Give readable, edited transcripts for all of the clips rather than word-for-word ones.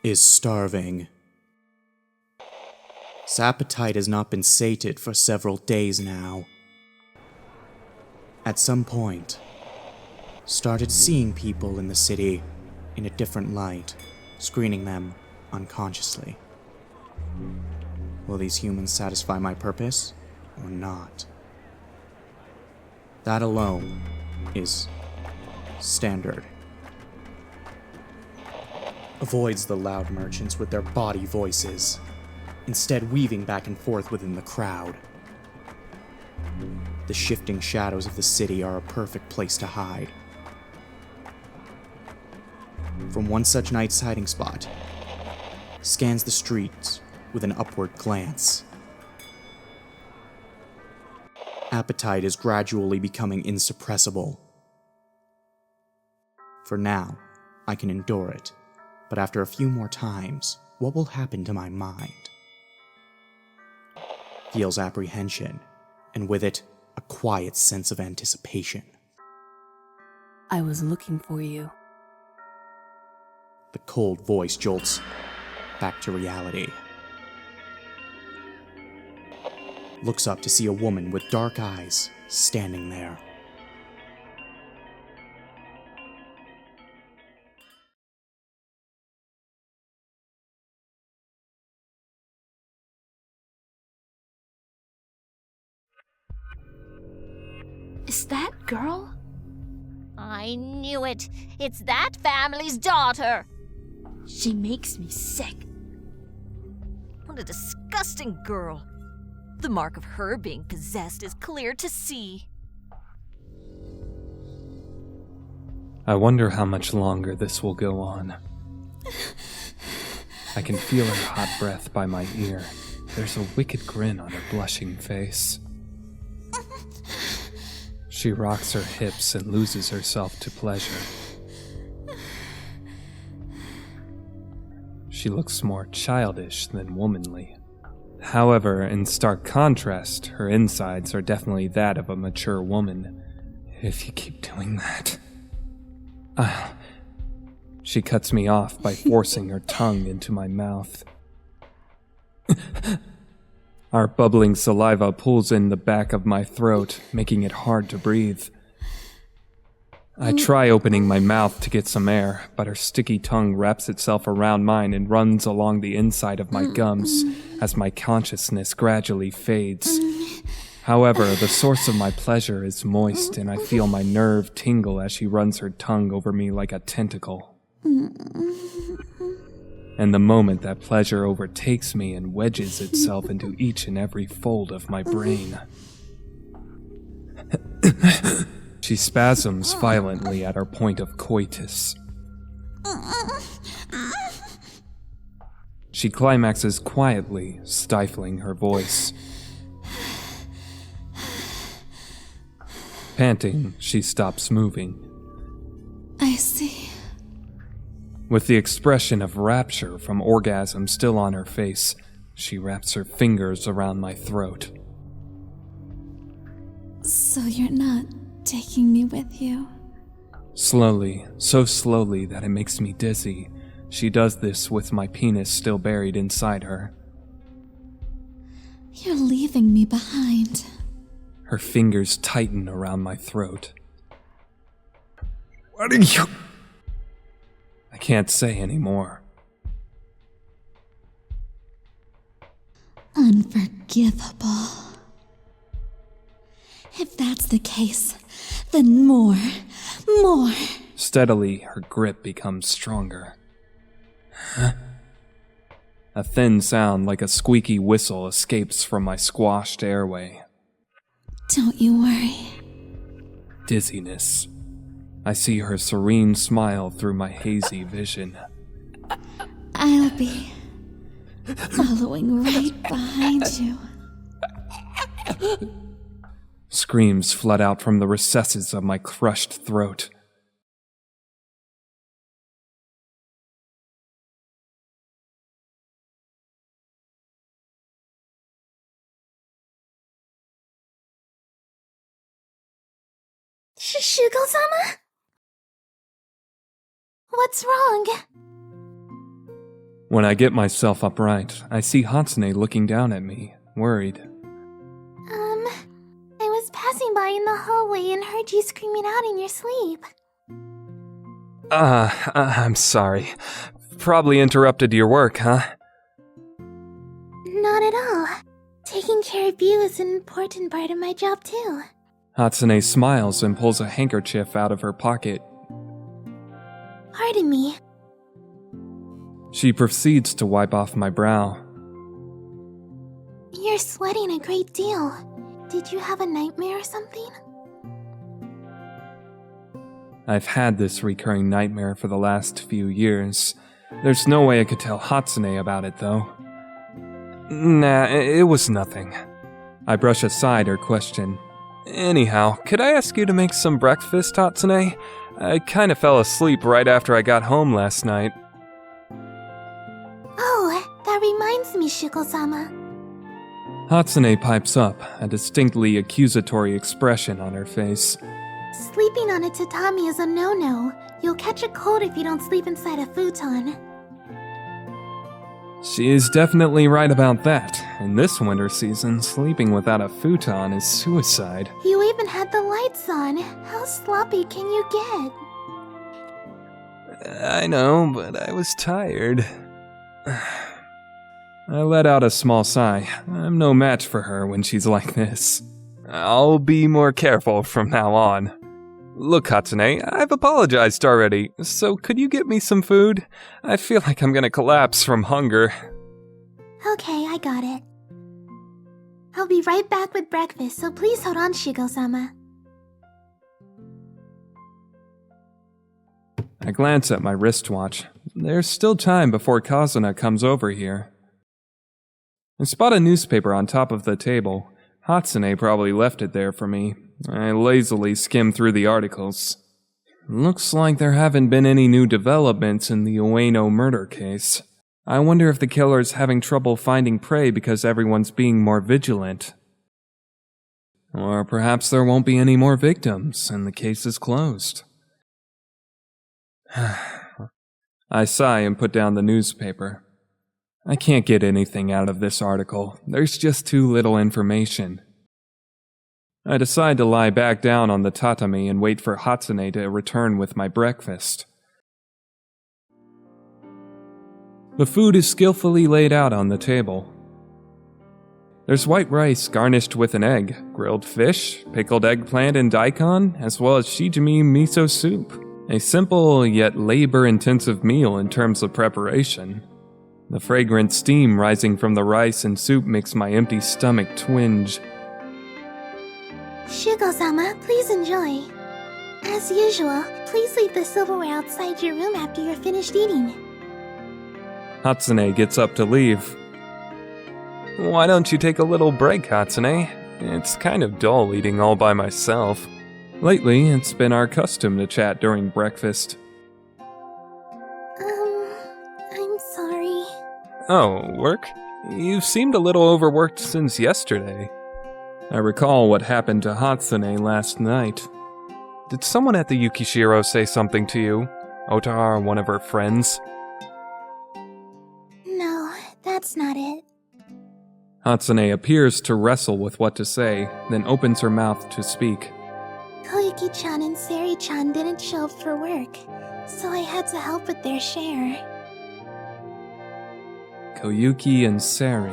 is starving. His appetite has not been sated for several days now. At some point, started seeing people in the city in a different light, screening them unconsciously. Will these humans satisfy my purpose or not? That alone is standard. Avoids the loud merchants with their body voices, instead weaving back and forth within the crowd. The shifting shadows of the city are a perfect place to hide. From one such night's hiding spot, scans the streets with an upward glance. Appetite is gradually becoming insuppressible. For now, I can endure it, but after a few more times, what will happen to my mind? Feels apprehension, and with it, a quiet sense of anticipation. I was looking for you. The cold voice jolts back to reality. Looks up to see a woman with dark eyes standing there. Is that girl? I knew it! It's that family's daughter! She makes me sick. What a disgusting girl. The mark of her being possessed is clear to see. I wonder how much longer this will go on. I can feel her hot breath by my ear. There's a wicked grin on her blushing face. She rocks her hips and loses herself to pleasure. She looks more childish than womanly. However, in stark contrast, her insides are definitely that of a mature woman. If you keep doing that... She cuts me off by forcing her tongue into my mouth. Our bubbling saliva pulls in the back of my throat, making it hard to breathe. I try opening my mouth to get some air, but her sticky tongue wraps itself around mine and runs along the inside of my gums as my consciousness gradually fades. However, the source of my pleasure is moist, and I feel my nerve tingle as she runs her tongue over me like a tentacle. And the moment that pleasure overtakes me and wedges itself into each and every fold of my brain. She spasms violently at her point of coitus. She climaxes quietly, stifling her voice. Panting, she stops moving. I see. With the expression of rapture from orgasm still on her face, she wraps her fingers around my throat. So you're not taking me with you? Slowly, so slowly that it makes me dizzy, she does this with my penis still buried inside her. You're leaving me behind. Her fingers tighten around my throat. What are you... I can't say anymore. Unforgivable. If that's the case, then more. Steadily, her grip becomes stronger. A thin sound like a squeaky whistle escapes from my squashed airway. Don't you worry. Dizziness. I see her serene smile through my hazy vision. I'll be following right behind you. Screams flood out from the recesses of my crushed throat. Shugo-sama? What's wrong? When I get myself upright, I see Hatsune looking down at me, worried. I was passing by in the hallway and heard you screaming out in your sleep. I'm sorry. Probably interrupted your work, huh? Not at all. Taking care of you is an important part of my job too. Hatsune smiles and pulls a handkerchief out of her pocket. Pardon me. She proceeds to wipe off my brow. You're sweating a great deal. Did you have a nightmare or something? I've had this recurring nightmare for the last few years. There's no way I could tell Hatsune about it, though. Nah, it was nothing. I brush aside her question. Anyhow, could I ask you to make some breakfast, Hatsune? I kinda fell asleep right after I got home last night. Oh, that reminds me, Shugo-sama. Hatsune pipes up, a distinctly accusatory expression on her face. Sleeping on a tatami is a no-no. You'll catch a cold if you don't sleep inside a futon. She is definitely right about that. In this winter season, sleeping without a futon is suicide. You even had the lights on. How sloppy can you get? I know, but I was tired. I let out a small sigh. I'm no match for her when she's like this. I'll be more careful from now on. Look, Hatsune, I've apologized already, so could you get me some food? I feel like I'm gonna collapse from hunger. Okay, I got it. I'll be right back with breakfast, so please hold on, Shugo-sama. I glance at my wristwatch. There's still time before Kazuna comes over here. I spot a newspaper on top of the table. Hatsune probably left it there for me. I lazily skim through the articles. Looks like there haven't been any new developments in the Ueno murder case. I wonder if the killer's having trouble finding prey because everyone's being more vigilant. Or perhaps there won't be any more victims and the case is closed. I sigh and put down the newspaper. I can't get anything out of this article. There's just too little information. I decide to lie back down on the tatami and wait for Hatsune to return with my breakfast. The food is skillfully laid out on the table. There's white rice garnished with an egg, grilled fish, pickled eggplant and daikon, as well as shijimi miso soup. A simple yet labor-intensive meal in terms of preparation. The fragrant steam rising from the rice and soup makes my empty stomach twinge. Shugo-sama, please enjoy. As usual, please leave the silverware outside your room after you're finished eating. Hatsune gets up to leave. Why don't you take a little break, Hatsune? It's kind of dull eating all by myself. Lately, it's been our custom to chat during breakfast. I'm sorry. Oh, work? You've seemed a little overworked since yesterday. I recall what happened to Hatsune last night. Did someone at the Yukishiro say something to you? Otaha or one of her friends? No, that's not it. Hatsune appears to wrestle with what to say, then opens her mouth to speak. Koyuki-chan and Sari-chan didn't show up for work, so I had to help with their share. Koyuki and Sari.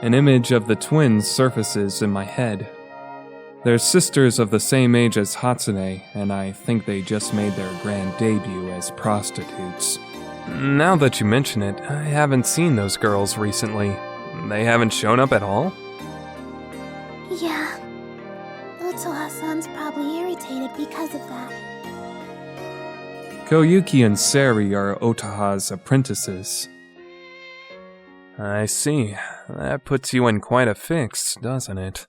An image of the twins surfaces in my head. They're sisters of the same age as Hatsune, and I think they just made their grand debut as prostitutes. Now that you mention it, I haven't seen those girls recently. They haven't shown up at all? Yeah. Otoha-san's probably irritated because of that. Koyuki and Sari are Otaha's apprentices. I see. That puts you in quite a fix, doesn't it?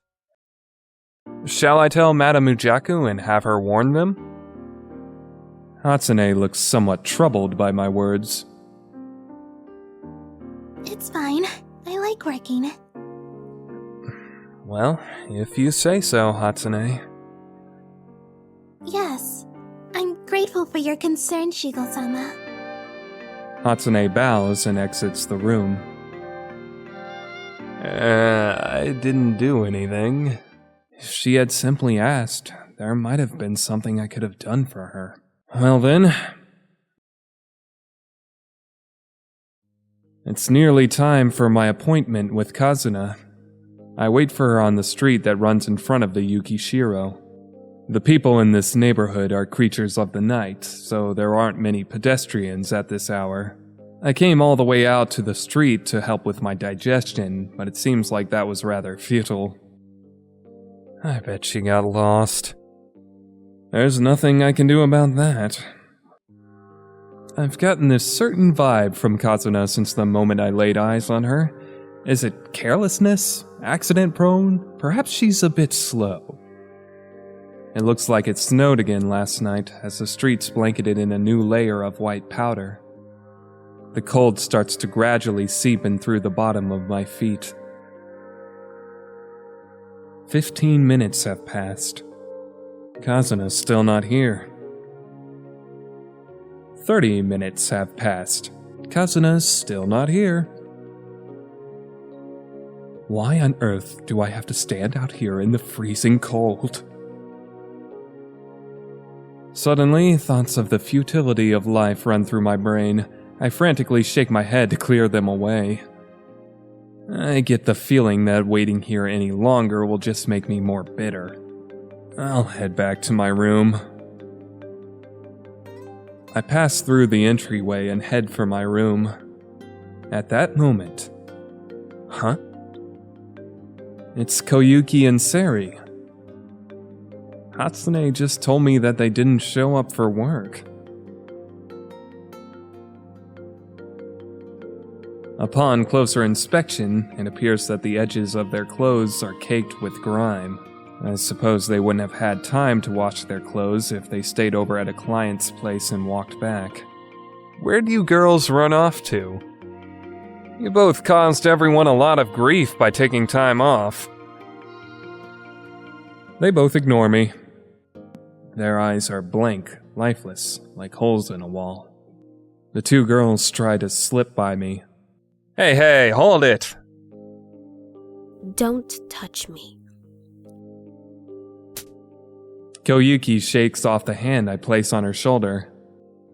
Shall I tell Madame Ujaku and have her warn them? Hatsune looks somewhat troubled by my words. It's fine. I like working. Well, if you say so, Hatsune. Yes. I'm grateful for your concern, Shugo-sama. Hatsune bows and exits the room. I didn't do anything. If she had simply asked, there might have been something I could have done for her. Well then, it's nearly time for my appointment with Kazuna. I wait for her on the street that runs in front of the Yukishiro. The people in this neighborhood are creatures of the night, so there aren't many pedestrians at this hour. I came all the way out to the street to help with my digestion, but it seems like that was rather futile. I bet she got lost. There's nothing I can do about that. I've gotten this certain vibe from Kazuna since the moment I laid eyes on her. Is it carelessness? Accident-prone? Perhaps she's a bit slow. It looks like it snowed again last night, as the streets blanketed in a new layer of white powder. The cold starts to gradually seep in through the bottom of my feet. 15 minutes have passed. Kazuna's still not here. 30 minutes have passed. Kazuna's still not here. Why on earth do I have to stand out here in the freezing cold? Suddenly, thoughts of the futility of life run through my brain. I frantically shake my head to clear them away. I get the feeling that waiting here any longer will just make me more bitter. I'll head back to my room. I pass through the entryway and head for my room. At that moment... Huh? It's Koyuki and Sari. Hatsune just told me that they didn't show up for work. Upon closer inspection, it appears that the edges of their clothes are caked with grime. I suppose they wouldn't have had time to wash their clothes if they stayed over at a client's place and walked back. Where'd you girls run off to? You both caused everyone a lot of grief by taking time off. They both ignore me. Their eyes are blank, lifeless, like holes in a wall. The two girls try to slip by me. Hey, hold it! Don't touch me. Koyuki shakes off the hand I place on her shoulder.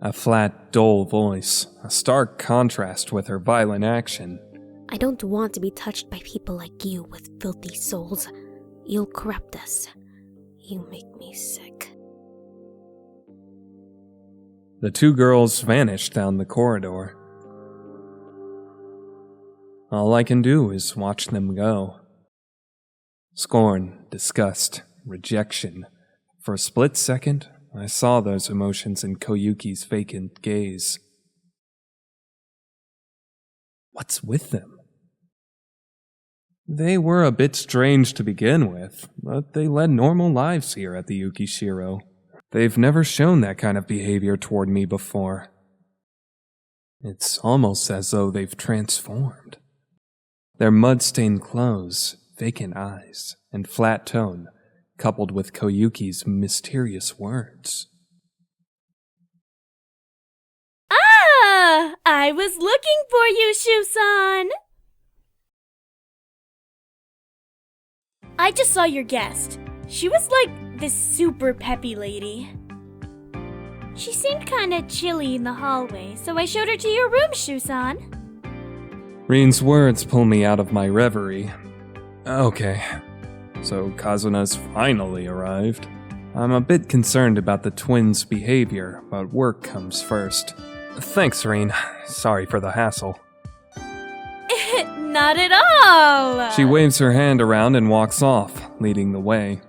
A flat, dull voice, a stark contrast with her violent action. I don't want to be touched by people like you with filthy souls. You'll corrupt us. You make me sick. The two girls vanish down the corridor. All I can do is watch them go. Scorn, disgust, rejection. For a split second, I saw those emotions in Koyuki's vacant gaze. What's with them? They were a bit strange to begin with, but they led normal lives here at the Yukishiro. They've never shown that kind of behavior toward me before. It's almost as though they've transformed. Their mud-stained clothes, vacant eyes, and flat tone, coupled with Koyuki's mysterious words. Ah! I was looking for you, Shu-san! I just saw your guest. She was like this super peppy lady. She seemed kinda chilly in the hallway, so I showed her to your room, Shu-san. Rin's words pull me out of my reverie. Okay, so Kazuna's finally arrived. I'm a bit concerned about the twins' behavior, but work comes first. Thanks, Rin. Sorry for the hassle. Not at all! She waves her hand around and walks off, leading the way.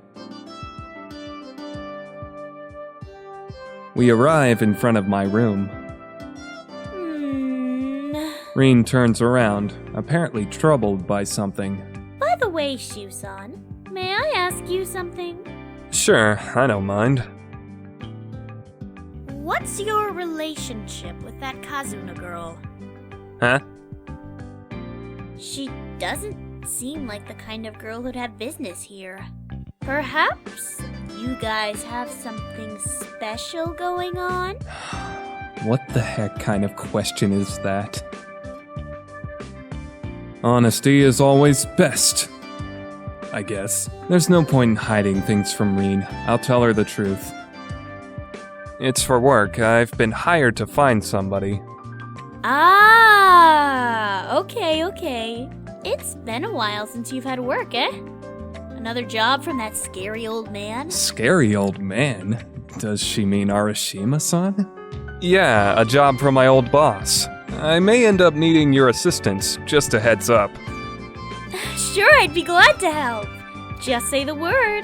We arrive in front of my room. Rin turns around, apparently troubled by something. By the way, Shu-san, may I ask you something? Sure, I don't mind. What's your relationship with that Kazuna girl? Huh? She doesn't seem like the kind of girl who'd have business here. Perhaps you guys have something special going on? What the heck kind of question is that? Honesty is always best, I guess. There's no point in hiding things from Reen. I'll tell her the truth. It's for work. I've been hired to find somebody. Ah, okay. It's been a while since you've had work, eh? Another job from that scary old man? Scary old man? Does she mean Arashima-san? Yeah, a job from my old boss. I may end up needing your assistance, just a heads up. Sure, I'd be glad to help. Just say the word.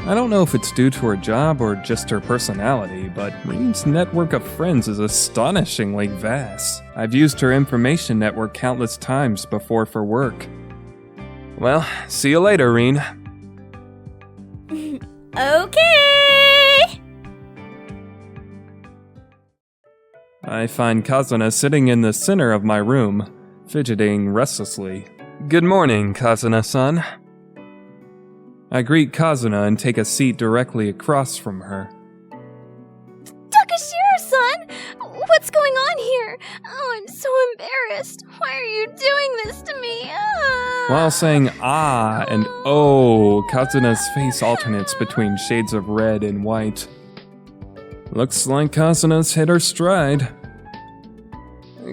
I don't know if it's due to her job or just her personality, but Reen's network of friends is astonishingly vast. I've used her information network countless times before for work. Well, see you later, Reen. Okay! I find Kazuna sitting in the center of my room, fidgeting restlessly. Good morning, Kazuna-san. I greet Kazuna and take a seat directly across from her. Takashiro-san! What's going on here? Oh, I'm so embarrassed. Why are you doing this to me? While saying ah and oh, Kazuna's face alternates between shades of red and white. Looks like Kazuna's hit her stride.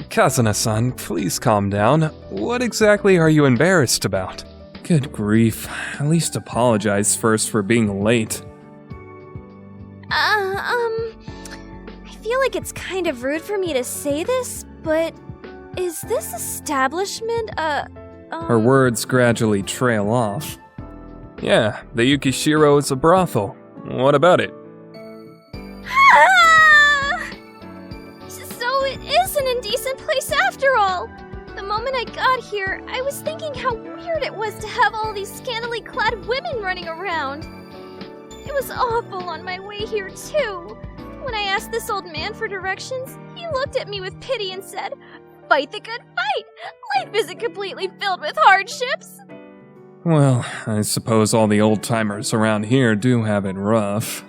Kazuna-san, please calm down. What exactly are you embarrassed about? Good grief. At least apologize first for being late. I feel like it's kind of rude for me to say this, but is this establishment Her words gradually trail off. Yeah, the Yukishiro is a brothel. What about it? So it is an indecent place after all. The moment I got here, I was thinking how weird it was to have all these scantily clad women running around. It was awful on my way here too. When I asked this old man for directions, he looked at me with pity and said, "Fight the good fight! Life isn't completely filled with hardships!" Well, I suppose all the old-timers around here do have it rough.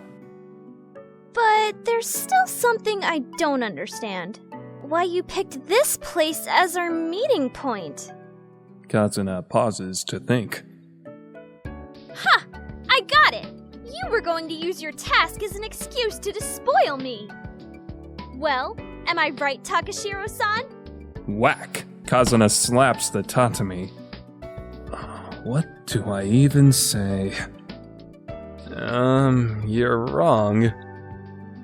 But there's still something I don't understand. Why you picked this place as our meeting point? Kazuna pauses to think. Ha! I got it! You were going to use your task as an excuse to despoil me. Well, am I right, Takashiro-san? Whack! Kazuna slaps the tatami. What do I even say? You're wrong.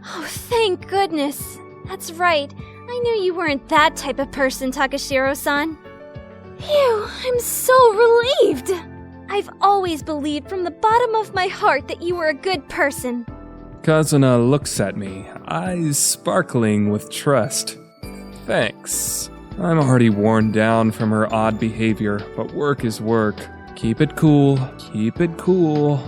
Oh, thank goodness. That's right. I knew you weren't that type of person, Takashiro-san. Phew, I'm so relieved. I've always believed from the bottom of my heart that you were a good person. Kazuna looks at me, eyes sparkling with trust. Thanks. I'm already worn down from her odd behavior, but work is work. Keep it cool,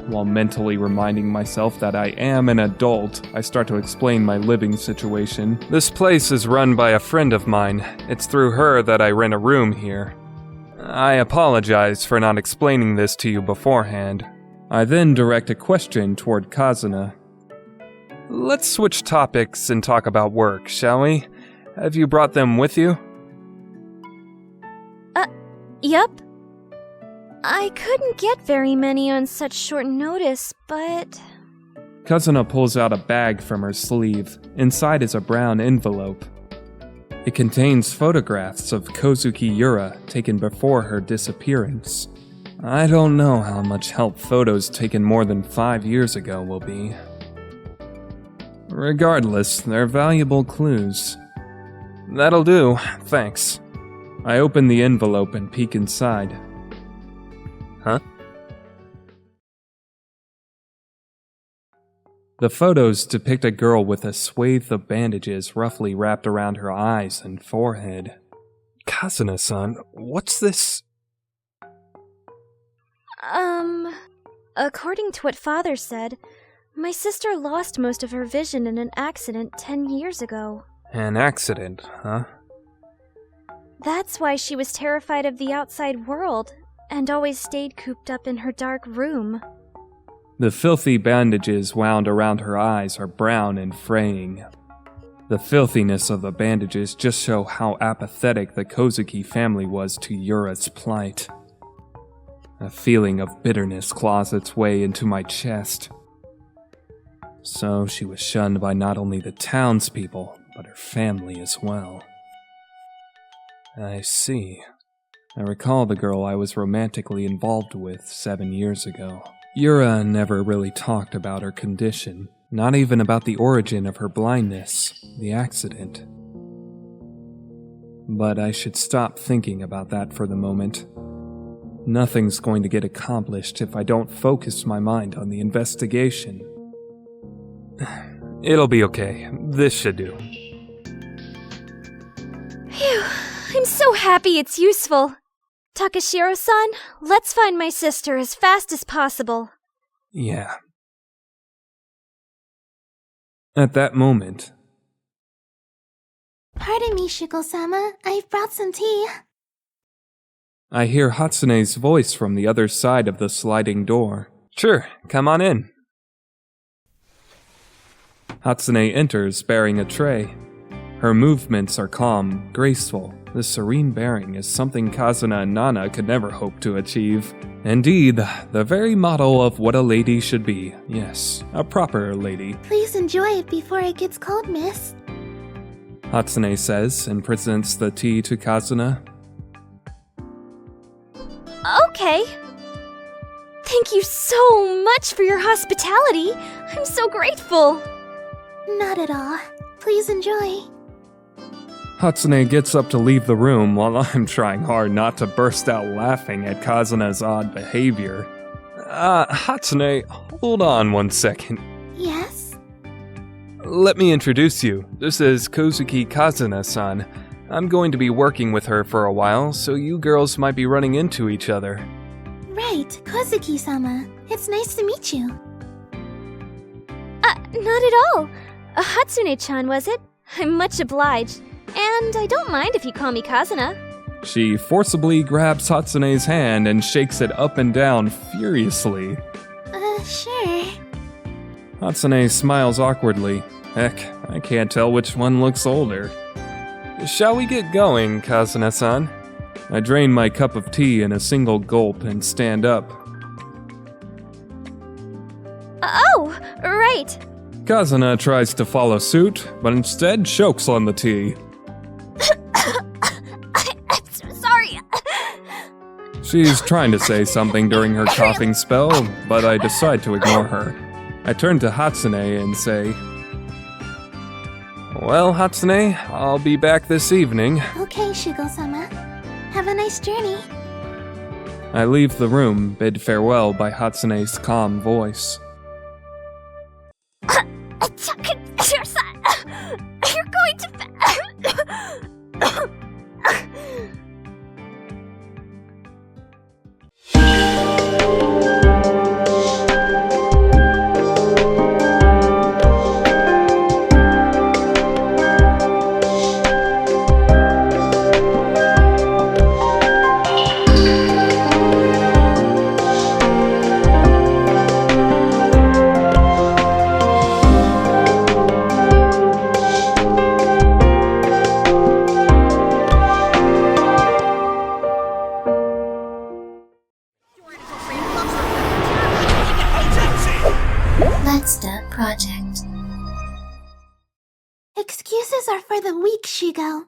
while mentally reminding myself that I am an adult. I start to explain my living situation. This place is run by a friend of mine. It's through her that I rent a room here. I apologize for not explaining this to you beforehand. I then direct a question toward Kazuna. Let's switch topics and talk about work, shall we? Have you brought them with you? Yep. I couldn't get very many on such short notice, but... Kazuna pulls out a bag from her sleeve. Inside is a brown envelope. It contains photographs of Kohzuki Yura taken before her disappearance. I don't know how much help photos taken more than 5 years ago will be. Regardless, they're valuable clues. That'll do, thanks. I open the envelope and peek inside. Huh? The photos depict a girl with a swathe of bandages roughly wrapped around her eyes and forehead. Kazuna-san, what's this? According to what Father said, my sister lost most of her vision in an accident 10 years ago. An accident, huh? That's why she was terrified of the outside world and always stayed cooped up in her dark room. The filthy bandages wound around her eyes are brown and fraying. The filthiness of the bandages just show how apathetic the Kohzuki family was to Yura's plight. A feeling of bitterness claws its way into my chest. So she was shunned by not only the townspeople, but her family as well. I see. I recall the girl I was romantically involved with 7 years ago. Yura never really talked about her condition, not even about the origin of her blindness, the accident. But I should stop thinking about that for the moment. Nothing's going to get accomplished if I don't focus my mind on the investigation. It'll be okay. This should do. Phew, I'm so happy it's useful. Takashiro-san, let's find my sister as fast as possible. Yeah. At that moment... Pardon me, Shugo-sama. I've brought some tea. I hear Hatsune's voice from the other side of the sliding door. Sure, come on in. Hatsune enters bearing a tray. Her movements are calm, graceful. This serene bearing is something Kazuna and Nana could never hope to achieve. Indeed, the very model of what a lady should be. Yes, a proper lady. Please enjoy it before it gets cold, miss. Hatsune says and presents the tea to Kazuna. Okay. Thank you so much for your hospitality. I'm so grateful. Not at all. Please enjoy. Hatsune gets up to leave the room while I'm trying hard not to burst out laughing at Kazuna's odd behavior. Hatsune, hold on 1 second. Yes? Let me introduce you. This is Kohzuki Kazuna-san. I'm going to be working with her for a while, so you girls might be running into each other. Right, Kohzuki-sama. It's nice to meet you. Not at all. Hatsune-chan, was it? I'm much obliged. And I don't mind if you call me Kazuna. She forcibly grabs Hatsune's hand and shakes it up and down furiously. Sure. Hatsune smiles awkwardly. Heck, I can't tell which one looks older. Shall we get going, Kazuna-san? I drain my cup of tea in a single gulp and stand up. Oh, right. Kazuna tries to follow suit, but instead chokes on the tea. I'm so sorry. She's trying to say something during her coughing spell, but I decide to ignore her. I turn to Hatsune and say, Well, Hatsune, I'll be back this evening. Okay, Shugo-sama. Have a nice journey. I leave the room, bid farewell by Hatsune's calm voice. You're going to... Let's start project. Excuses are for the weak, Shugo.